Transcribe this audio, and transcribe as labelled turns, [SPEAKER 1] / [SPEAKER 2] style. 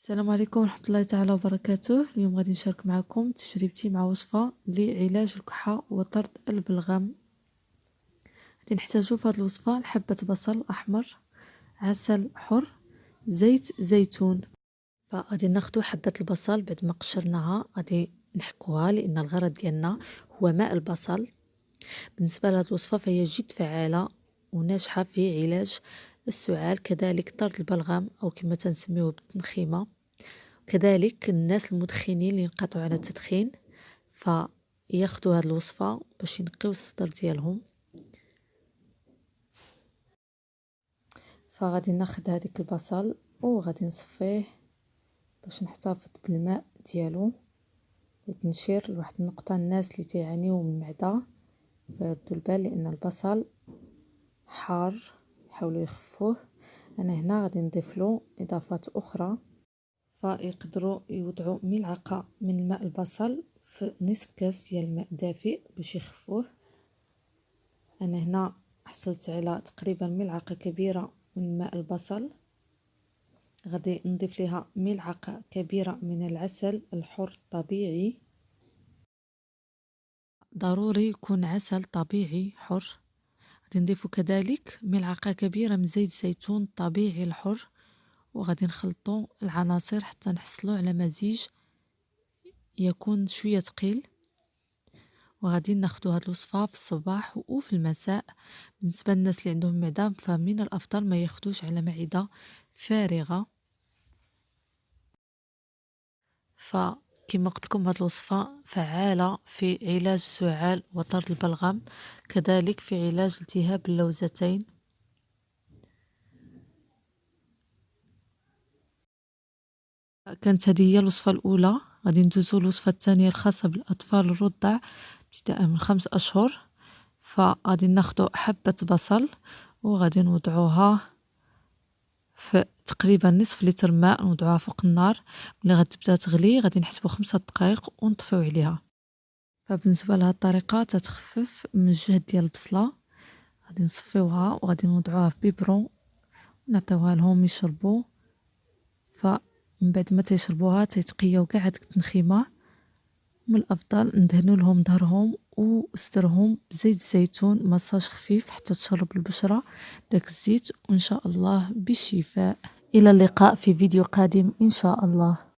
[SPEAKER 1] السلام عليكم ورحمة الله تعالى وبركاته. اليوم غادي نشارك معكم تجربتي مع وصفة لعلاج الكحة وطرد البلغم. غادي نحتاجو في هذه الوصفة حبة بصل أحمر، عسل حر، زيت زيتون. فغادي ناخدو حبة البصل بعد ما قشرناها غادي نحكوها لأن الغرض ديالنا هو ماء البصل. بالنسبة لهذه الوصفة فهي جد فعالة وناجحة في علاج السعال، كذلك طرد البلغم أو كما تنسميوه بالتنخيمة. كذلك الناس المدخنين اللي ينقطعوا عن التدخين فياخذوا هذه الوصفة باش ينقيو الصدر ديالهم. فغادي ناخذ هذيك البصل وغادي نصفيه باش نحتفظ بالماء ديالو للتنشير لواحد النقطة. الناس اللي تيعانيو من المعدة فيردوا البال لأن البصل حار، يحاولوا يخفوه. أنا هنا غادي نضيف له إضافات أخرى، فيقدروا يوضعوا ملعقة من ماء البصل في نصف كاس ديال الماء دافئ باش يخفوه. انا هنا حصلت على تقريبا ملعقة كبيرة من ماء البصل. غادي نضيف لها ملعقة كبيرة من العسل الحر طبيعي، ضروري يكون عسل طبيعي حر. غادي نضيف كذلك ملعقة كبيرة من زيت زيتون طبيعي الحر، وغادي نخلطوا العناصر حتى نحصلوا على مزيج يكون شوية ثقيل. وغادي ناخدو هاد الوصفة في الصباح وفي المساء. بالنسبة للناس اللي عندهم معدة فمن الأفضل ما ياخدوش على معدة فارغة. فكما قلت لكم هاد الوصفة فعالة في علاج السعال وطرد البلغم، كذلك في علاج التهاب اللوزتين. كانت هذه هي الوصفة الأولى. غادي ندوزو الوصفة الثانية الخاصة بالأطفال الرضع ابتداء من 5 أشهر. فغادي ناخدو حبة بصل وغادي نوضعوها في تقريبا نصف لتر ماء، نوضعوها فوق النار. ملي غتبدا تغلي غادي نحسبو 5 دقائق ونطفيو عليها. فبالنسبة لهاد الطريقة تتخفف من الجهد ديال البصلة. غادي نصفيوها وغادي نوضعوها في بيبرون ونعطيوها لهم يشربوا. فمن بعد ما تيشربوها تيتقياو كاع هاديك التنخيمة. من الافضل ندهنوا لهم ظهرهم وصدرهم بزيت الزيتون، مساج خفيف حتى تشرب البشرة داك الزيت، وان شاء الله بالشفاء. الى اللقاء في فيديو قادم ان شاء الله.